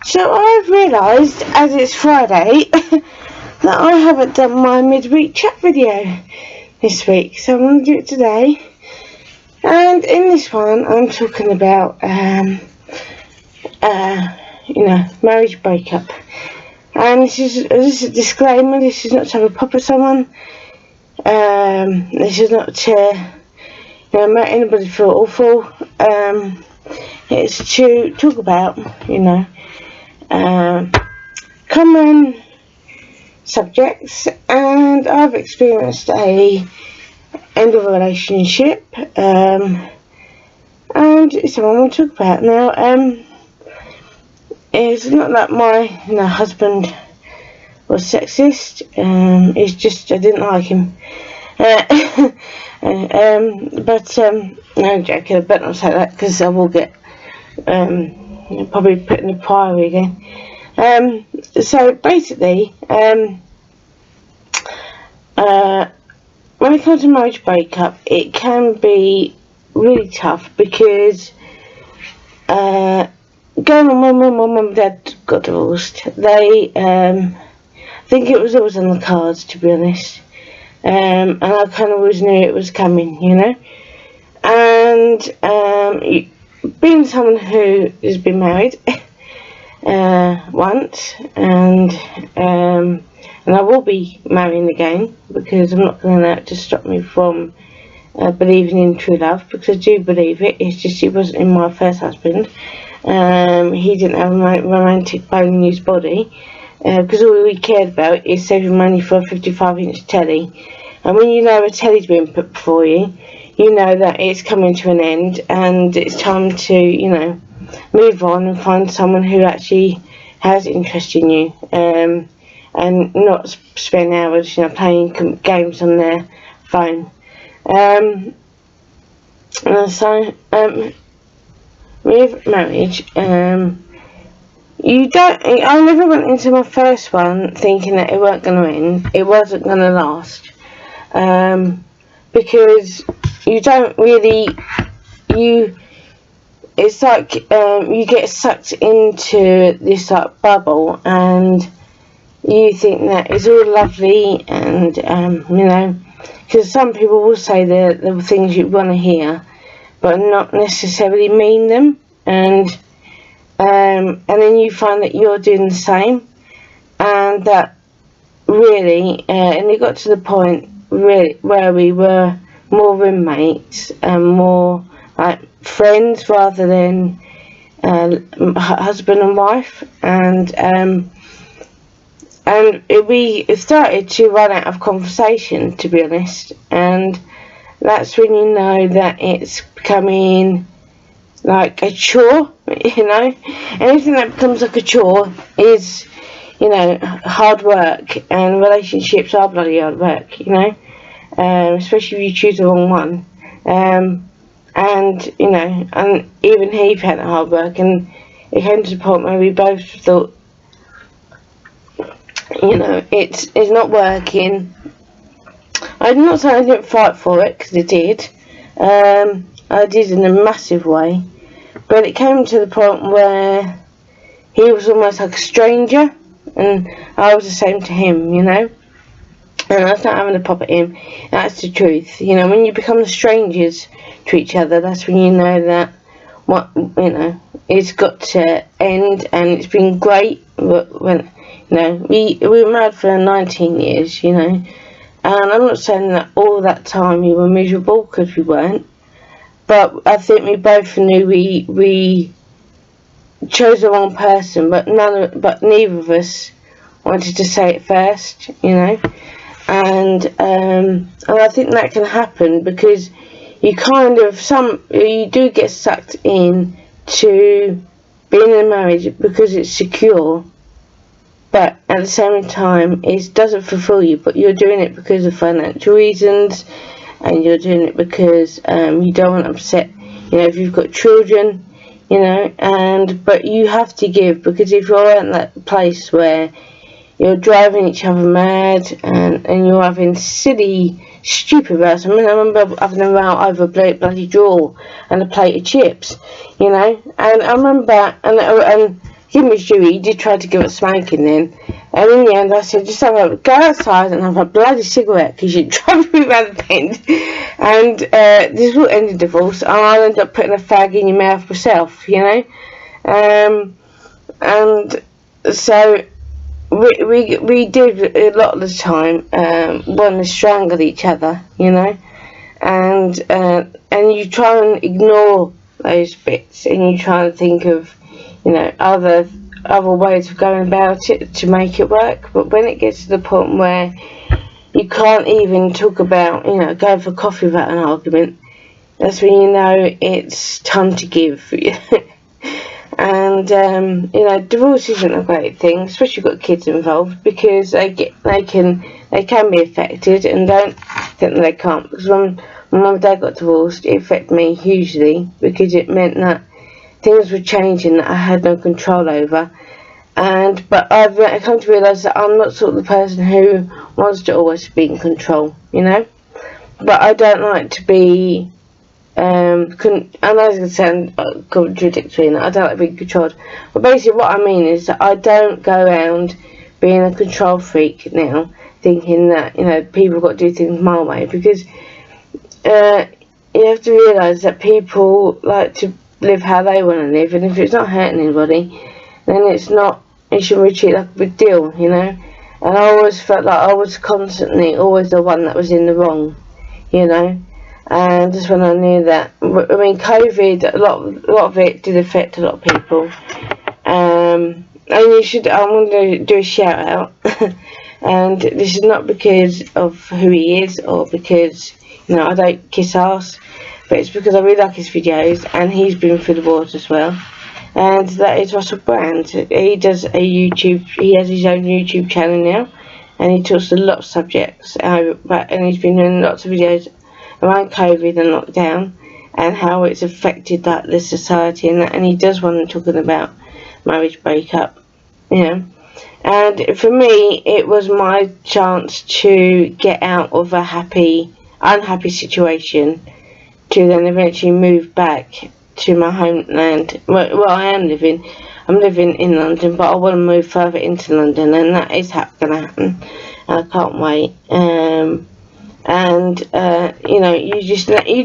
So I've realised, as it's Friday, that I haven't done my midweek chat video this week, so I'm going to do it today. And in this one, I'm talking about, marriage breakup. And this is a disclaimer. This is not to have a pop at someone. This is not to make anybody feel awful. It's to talk about, common subjects, and I've experienced a end of a relationship, and it's something I want to talk about. Now, it's not that my husband was sexist, it's just I didn't like him. No, Jack, I better not say that, because I will get probably put in the priory again. So basically, when it comes to marriage breakup, it can be really tough, because going on when my mum and dad got divorced, they I think it was always on the cards, to be honest. And I kind of always knew it was coming, and being someone who has been married once, and I will be marrying again, because I'm not going to let it to stop me from believing in true love, because I do believe it. It's just it wasn't in my first husband. He didn't have a romantic bone in his body, because all we cared about is saving money for a 55-inch telly. And when you know a telly's been put before you, you know that it's coming to an end, and it's time to, move on and find someone who actually has interest in you, and not spend hours, playing games on their phone. With marriage, I never went into my first one thinking that it weren't going to end, it wasn't going to last, because you don't really, it's like, you get sucked into this bubble, and you think that it's all lovely, and because some people will say the things you want to hear, but not necessarily mean them, and then you find that you're doing the same, and that really, and it got to the point really where we were more roommates and more like friends rather than husband and wife, and we started to run out of conversation, to be honest, and that's when you know that it's becoming like a chore. Anything that becomes like a chore is, hard work, and relationships are bloody hard work, especially if you choose the wrong one. And even he found it hard work, and it came to the point where we both thought, it's not working. I'm not saying I didn't fight for it, because I did. I did in a massive way, but it came to the point where he was almost like a stranger, and I was the same to him, and that's not having a pop at him, that's the truth. When you become strangers to each other, that's when you know that it's got to end, and it's been great, but when we were married for 19 years, and I'm not saying that all that time we were miserable, because we weren't, but I think we both knew we chose the wrong person, but neither of us wanted to say it first, and I think that can happen, because you you do get sucked in to being in a marriage because it's secure, but at the same time it doesn't fulfill you, but you're doing it because of financial reasons, and you're doing it because you don't want to upset, if you've got children, but you have to give, because if you're at that place where you're driving each other mad, and you're having silly, stupid rows. I remember having a row over a bloody drawer and a plate of chips, and I remember, and give me his due, he did try to give us smoking then. And in the end, I said, just go outside and have a bloody cigarette because you drove me round the bend. And this will end in divorce, and I'll end up putting a fag in your mouth myself, you know. And so we did a lot of the time want to strangle each other, you know. And you try and ignore those bits, and you try and think of, you know, other ways of going about it to make it work. But when it gets to the point where you can't even talk about, you know, going for coffee without an argument, that's when you know it's time to give. And you know, divorce isn't a great thing, especially if you've got kids involved, because they can be affected, and don't think that they can't. Because when my mum and dad got divorced, it affected me hugely, because it meant that things were changing that I had no control over. But I've come to realise that I'm not sort of the person who wants to always be in control, you know. But I don't like to be. I know it's going to sound contradictory, and I don't like being controlled. But basically, what I mean is that I don't go around being a control freak now, thinking that, you know, people have got to do things my way, because you have to realise that people like to live how they want to live, and if it's not hurting anybody, then it shouldn't be treated like a big deal, you know. And I always felt like I was constantly always the one that was in the wrong, you know. And just when I knew that, I mean, COVID, a lot of it did affect a lot of people. And I'm going to do a shout out. And this is not because of who he is, or because, you know, I don't kiss ass, but it's because I really like his videos, and he's been through the wars as well. And that is Russell Brand. He has his own YouTube channel now, and he talks a lot of subjects. And he's been doing lots of videos around COVID and lockdown, and how it's affected the society, and he does one talking about marriage breakup, you know. And for me, it was my chance to get out of a unhappy situation, to then eventually move back to my homeland. Well, I'm living in London, but I want to move further into London, and that is going to happen. I can't wait. You know, you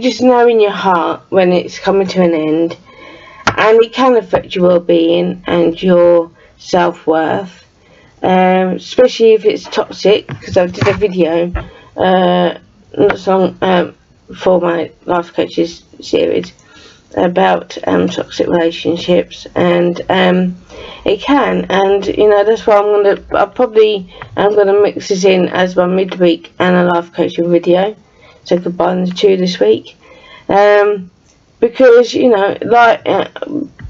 just know in your heart when it's coming to an end, and it can affect your well-being and your self-worth, especially if it's toxic. Because I did a video not so long for my life coaches series about toxic relationships, and it can, and you know, that's why I'm gonna mix this in as my midweek and a life coaching video, so combine the two this week, because, you know, like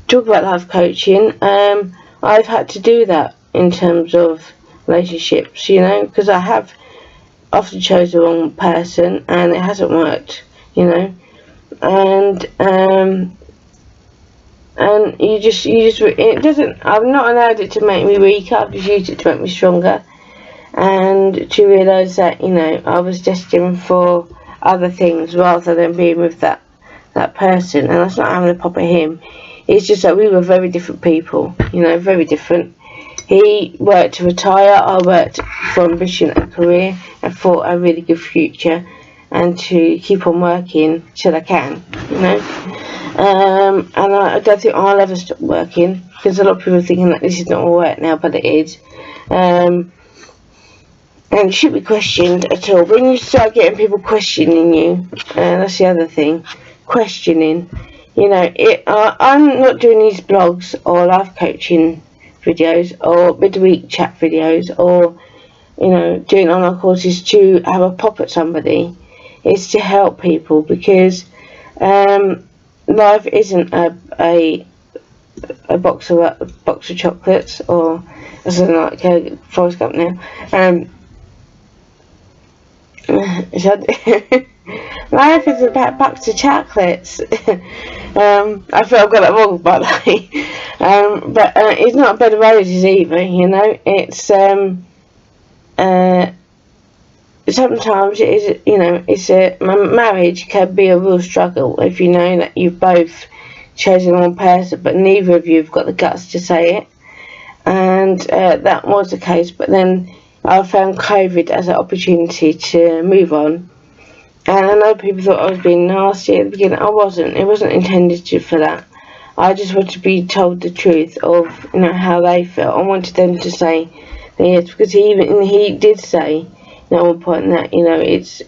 talk about life coaching, I've had to do that in terms of relationships, you know, because I have often chose the wrong person and it hasn't worked, you know. And it doesn't, I've not allowed it to make me weaker, I've just used it to make me stronger, and to realise that, you know, I was destined for other things rather than being with that person. And that's not having a pop at him, it's just that we were very different people, you know, very different. He worked to retire, I worked for ambition and career, and for a really good future, and to keep on working till I can, you know. And I don't think I'll ever stop working, because a lot of people are thinking that this is not all work now, but it is. And it shouldn't be questioned at all. When you start getting people questioning you, that's the other thing, questioning, you know. I'm not doing these blogs or life coaching videos or midweek chat videos, or, you know, doing online courses to have a pop at somebody. It's to help people, because life isn't a box of chocolates, or something like a Forrest Gump now. Life is about box of chocolates. I feel I've got that wrong, by the way. But it's not a bed of roses either, you know. It's sometimes it is, you know, marriage can be a real struggle if you know that you've both chosen one person, but neither of you have got the guts to say it. and that was the case. But then I found COVID as an opportunity to move on. And I know people thought I was being nasty at the beginning. I wasn't. It wasn't intended for that. I just wanted to be told the truth of, how they felt. I wanted them to say that yes, because he did say at one point that it's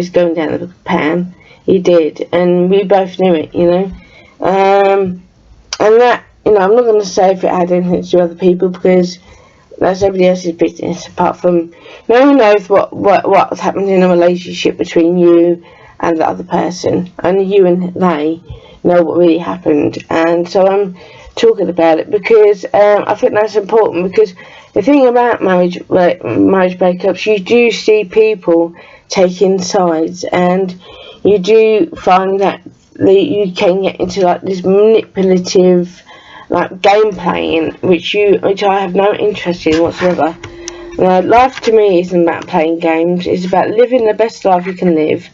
going down the pan. He did, and we both knew it. And that I'm not going to say if it had anything to do with other people, because that's everybody else's business. Apart from no one knows what's happened in a relationship between you and the other person. Only you and they know what really happened. And so I'm talking about it because I think that's important, because the thing about marriage breakups, you do see people taking sides, and you do find that you can get into like this manipulative game playing, which I have no interest in whatsoever. Life to me isn't about playing games. It's about living the best life you can live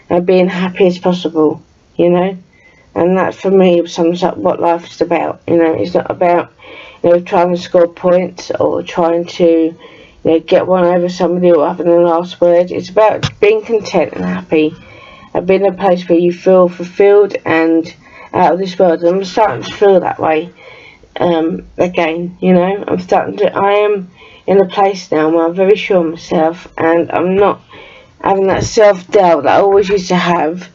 and being happy as possible, and that for me sums up what life is about. It's not about trying to score points or trying to get one over somebody or having the last word. It's about being content and happy and being in a place where you feel fulfilled and out of this world. And I'm starting to feel that way again. I am in a place now where I'm very sure of myself, and I'm not having that self-doubt that I always used to have.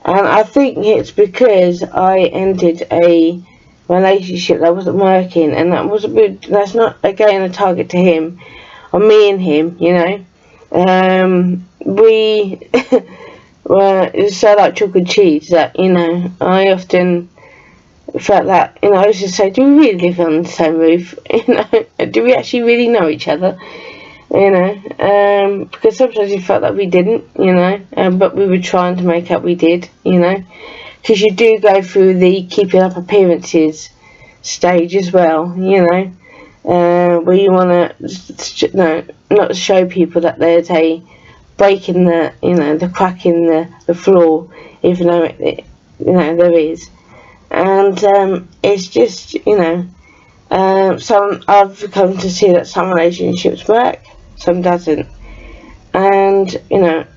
And I think it's because I ended a relationship that wasn't working, and that's not again a target to him or me and him. We were so like chalk and cheese that I often felt that I used to say, do we really live on the same roof? Do we actually really know each other? Because sometimes you felt like we didn't, but we were trying to make out we did, because you do go through the keeping up appearances stage as well, where you want to, not show people that there's a break in the crack in the floor, even though there is. And it's just, I've come to see that some relationships work, some doesn't. And, I'm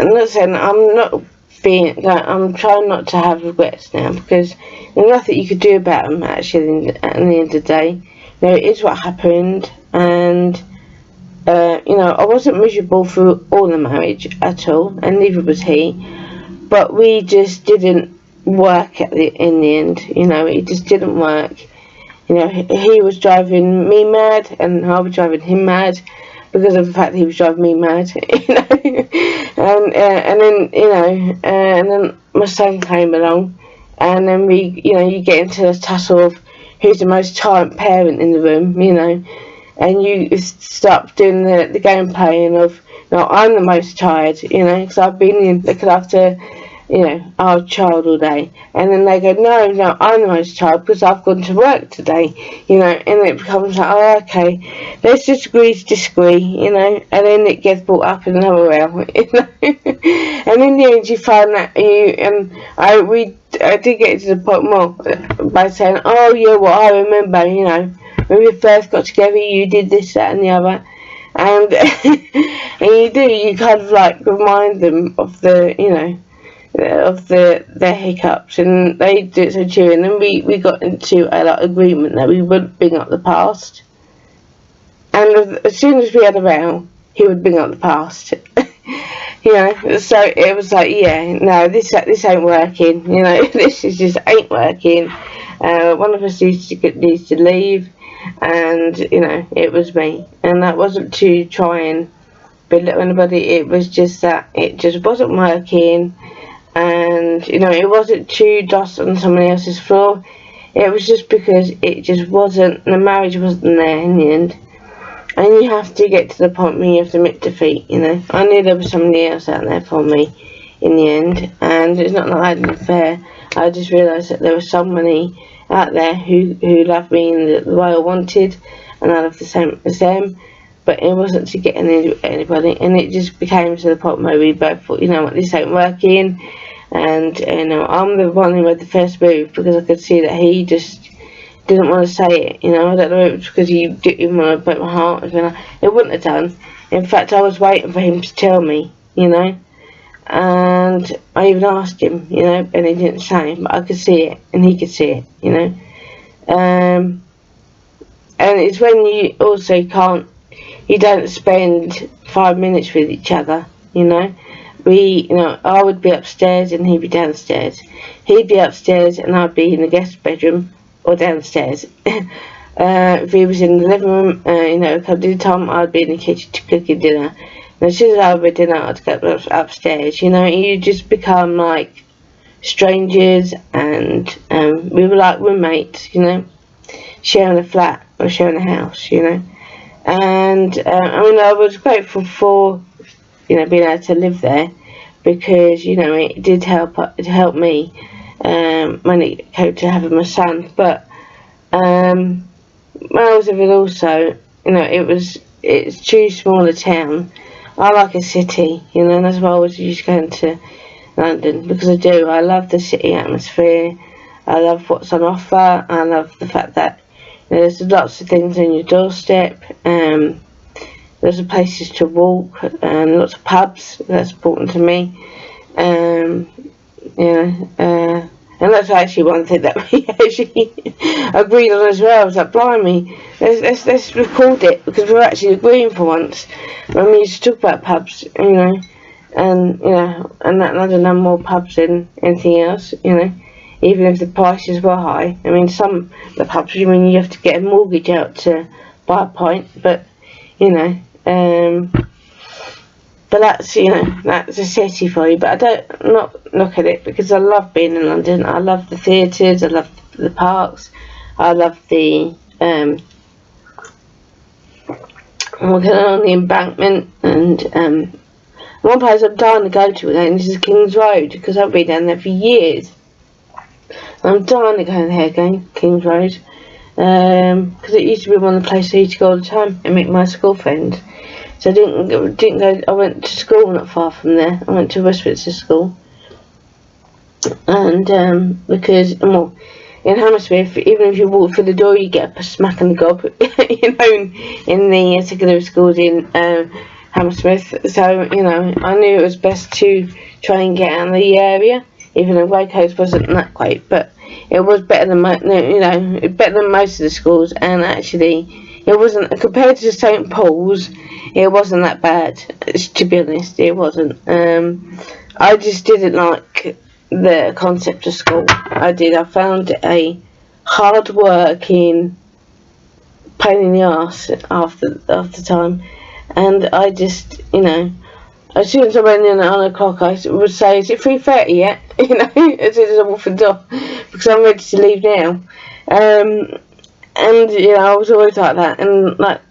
not saying I'm trying not to have regrets now, because there's nothing you could do about them actually at the end of the day. It is what happened, and I wasn't miserable through all the marriage at all, and neither was he. But we just didn't work in the end. It just didn't work. He was driving me mad, and I was driving him mad because of the fact that he was driving me mad. And then my son came along, and then you get into this tussle of who's the most tired parent in the room, and you start doing the game playing of, no, I'm the most tired, because I've been looking after our child all day, and then they go, no, I'm the most tired because I've gone to work today, and it becomes like, oh, okay, let's just agree to disagree, and then it gets brought up in another round, and in the end you find that I did get to the point more by saying, oh yeah, well I remember, when we first got together you did this, that and the other, and and you kind of like remind them of the their hiccups, and they do it so too. And then we got into a agreement that we wouldn't bring up the past, and as soon as we had a row, he would bring up the past. So it was like, yeah, no, this ain't working. This is just ain't working. One of us needs to leave, and it was me, and that wasn't to try and belittle anybody. It was just that it just wasn't working. And it wasn't to dust on somebody else's floor. It was just because it just wasn't, the marriage wasn't there in the end. And you have to get to the point where you have to admit defeat. I knew there was somebody else out there for me in the end, and it's not that I didn't fair. I just realised that there was somebody out there who loved me in the way I wanted, and I loved the same as them. But it wasn't to get anybody, and it just became to the point where we both thought, what, this ain't working. And I'm the one who made the first move, because I could see that he just didn't want to say it, you know. I don't know if it was because he didn't want to break my heart. It wouldn't have done. In fact, I was waiting for him to tell me, you know. And I even asked him, you know, and he didn't say, but I could see it, and he could see it, you know. And it's when you also you don't spend 5 minutes with each other, you know. I would be upstairs and he'd be downstairs. He'd be upstairs and I'd be in the guest bedroom or downstairs. If he was in the living room, come dinner time, I'd be in the kitchen cooking dinner. And as soon as I would dinner, I'd go upstairs. You know, you just become like strangers, and we were like roommates, you know, sharing a flat or sharing a house, you know. And I was grateful for, you know, being able to live there, because, you know, it did help. It helped me when it came to having my son. But when I was living also, you know, it's too small a town. I like a city, you know, and that's why I always used going to London, because I do. I love the city atmosphere. I love what's on offer. I love the fact that, you know, there's lots of things on your doorstep. There's places to walk and lots of pubs. That's important to me. And that's actually one thing that we actually agreed on as well. I was like, blimey, let's record it, because we're actually agreeing for once. When we used to talk about pubs, you know, and that London had more pubs than anything else, you know, even if the prices were high. I mean, some of the pubs, you have to get a mortgage out to buy a pint, but, you know, but that's, you know, that's a city for you. But I don't not look at it, because I love being in London. I love the theatres, I love the parks, I love the walking along the embankment, and one place I'm dying to go to again, this is King's Road, because I've been down there for years. I'm dying to go there again, King's Road, because it used to be one of the places I used to go all the time and meet my school friends. So I didn't go. I went to school not far from there. I went to Westminster School, and because in Hammersmith, even if you walk through the door, you get a smack in the gob. You know, in the secondary schools in Hammersmith. So, you know, I knew it was best to try and get out of the area, even though Grey Coast wasn't that great, but it was better than better than most of the schools. And actually, it wasn't, compared to St Paul's, it wasn't that bad, to be honest. It wasn't. I just didn't like the concept of school. I found it a hard working pain in the arse after time, and I just, you know, as soon as I went in at 9 o'clock, I would say, "Is it 3:30 yet?" You know, as soon as I walked the door, because I'm ready to leave now. And you know, I was always like that, and like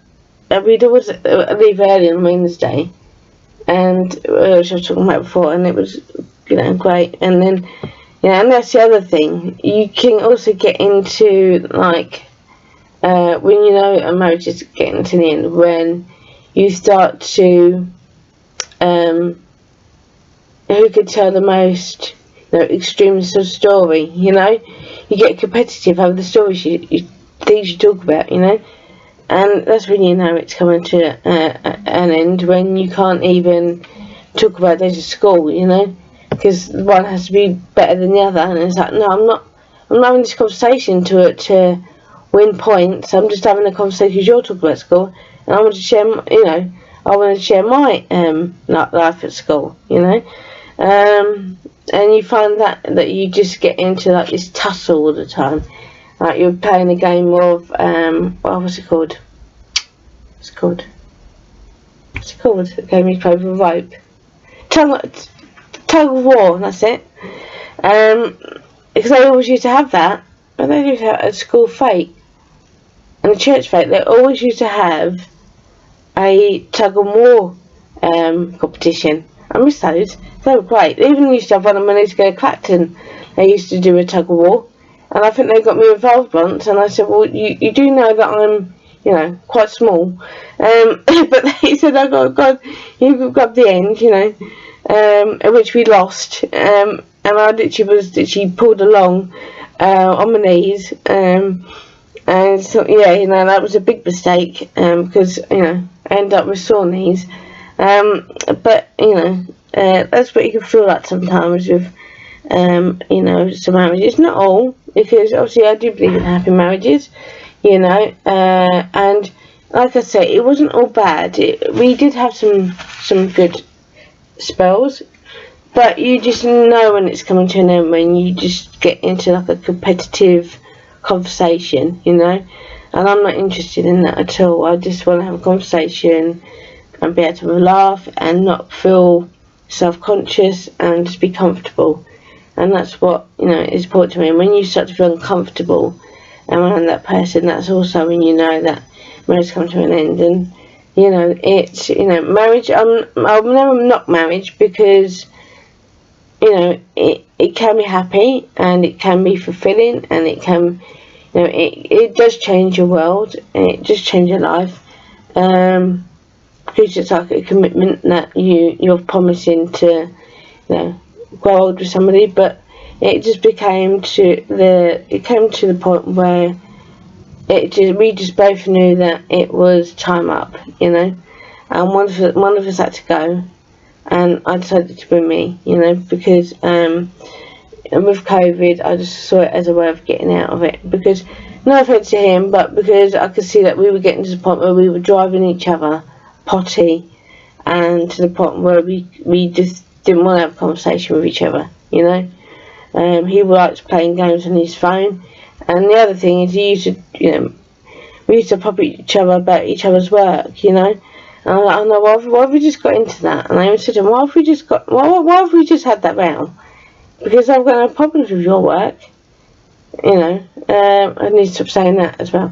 we'd always leave early on Wednesday, and which I was talking about before, and it was, you know, great. And then, you know, and that's the other thing. You can also get into like when, you know, a marriage is getting to the end, when you start to who could tell the most, you know, extreme sort of story. You know, you get competitive over the stories things you talk about, you know, and that's when you know it's coming to an end, when you can't even talk about days at school, you know, because one has to be better than the other, and it's like, no, I'm not having this conversation to win points. I'm just having a conversation because you're talking about school, and I want to share, you know, I want to share my life at school, you know, and you find that you just get into like this tussle all the time. Like you're playing a game of what's it called? What's it called? The game you play with a rope. Tug of war. That's it. Because they always used to have that, but they used to have a school fete and a church fete. They always used to have a tug of war competition. I miss those. They were great. They even used to have one when I used to go to Clacton. They used to do a tug of war. And I think they got me involved once, and I said, well, you do know that I'm, you know, quite small. But they said, oh, God, you got the end, you know, which we lost. And I literally was pulled along on my knees. And And so, yeah, that was a big mistake, because, I ended up with sore knees. But, that's what you can feel like sometimes with, some marriages. Not all, because obviously I do believe in happy marriages, and like I said, it wasn't all bad. We did have some good spells, but you just know when it's coming to an end when you just get into like a competitive conversation, and I'm not interested in that at all. I just want to have a conversation and be able to laugh and not feel self-conscious and just be comfortable. And that's what, is important to me. And when you start to feel uncomfortable around that person, that's also when you know that marriage comes to an end. And, it's, marriage, I'll never knock marriage because, it can be happy and it can be fulfilling and it can, it does change your world and it does change your life. Because it's like a commitment that you're promising to, grow old with somebody, but it just came to the point where we just both knew that it was time up, and one of us had to go, and I decided to bring me, because with COVID, I just saw it as a way of getting out of it, because no offence to him, but because I could see that we were getting to the point where we were driving each other potty, and to the point where we just didn't want to have a conversation with each other, he likes playing games on his phone, and the other thing is we used to pop each other about each other's work, and I'm like, oh no, why have we just got into that? And I even said to him, why have we just had that row? Because I've got no problems with your work, I need to stop saying that as well.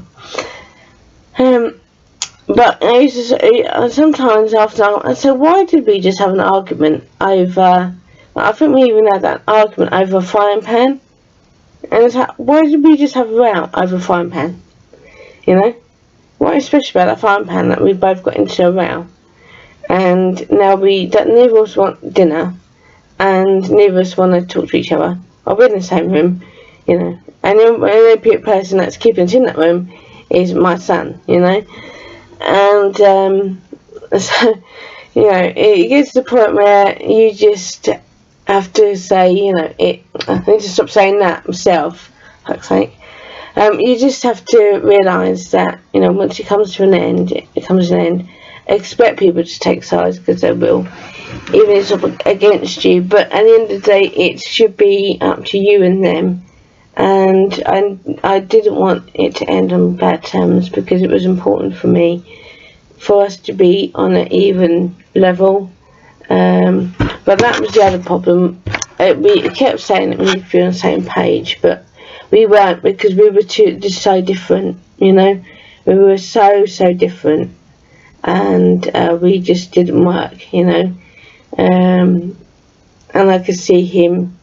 But I used to say, sometimes after I said, why did we just have an argument over? I think we even had that argument over a frying pan. And it's like, why did we just have a row over a frying pan? What is special about that frying pan that we both got into a row? And now neither of us want dinner, and neither of us want to talk to each other. Or we're in the same room, And the person that's keeping us in that room is my son, And so, it gets to the point where you just have to say, I need to stop saying that myself, fuck's sake. You just have to realise that, once it comes to an end, it comes to an end. Expect people to take sides, because they will, even if it's up against you. But at the end of the day, it should be up to you and them. And I didn't want it to end on bad terms, because it was important for me for us to be on an even level. But that was the other problem. We kept saying that we need to be on the same page, but we weren't, because we were just so different, We were so different, and we just didn't work, and I could see him,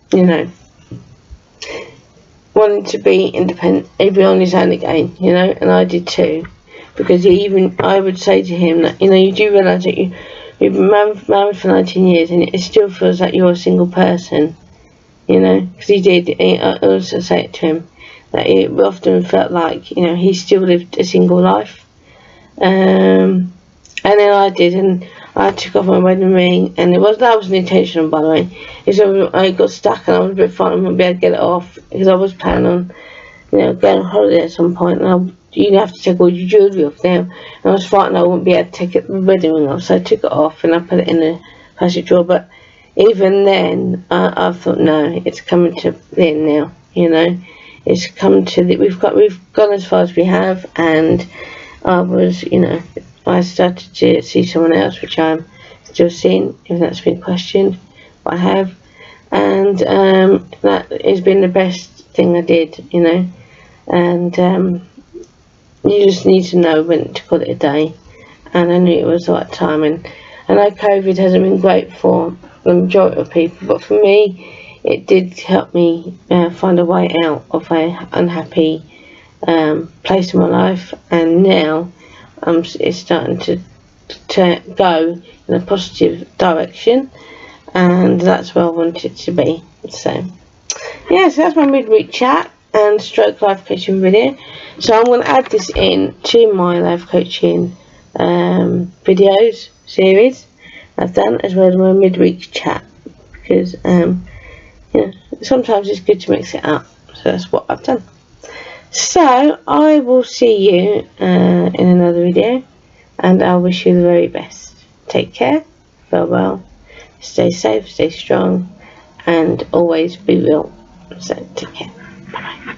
wanting to be independent, he'd be on his own again, and I did too, because I would say to him that, you do realise that you've been married for 19 years and it still feels like you're a single person, because he did. I also say it to him that it often felt like, he still lived a single life, and then I did, and I took off my wedding ring, and that wasn't intentional, by the way. It's I got stuck, and I was a bit frightened I wouldn't be able to get it off, because I was planning on, going on holiday at some point, and you have to take all your jewellery off now, and I was frightened I wouldn't be able to take the wedding ring off, so I took it off, and I put it in the plastic drawer. But even then, I thought, no, it's coming to the end now, it's come to we've gone as far as we have, and I was, I started to see someone else, which I'm still seeing, if that's been questioned, but I have, and that has been the best thing I did, and you just need to know when to call it a day, and I knew it was the right time. And I know COVID hasn't been great for the majority of people, but for me, it did help me find a way out of a unhappy place in my life, and now it's starting to go in a positive direction, and that's where I want it to be. So yeah, so that's my midweek chat, and and stroke life coaching video. So I'm going to add this in to my life coaching videos series I've done, as well as my midweek chat, because sometimes it's good to mix it up. So that's what I've done. So I will see you in another video, and I wish you the very best. Take care, farewell, stay safe, stay strong, and always be real. So take care. Bye bye.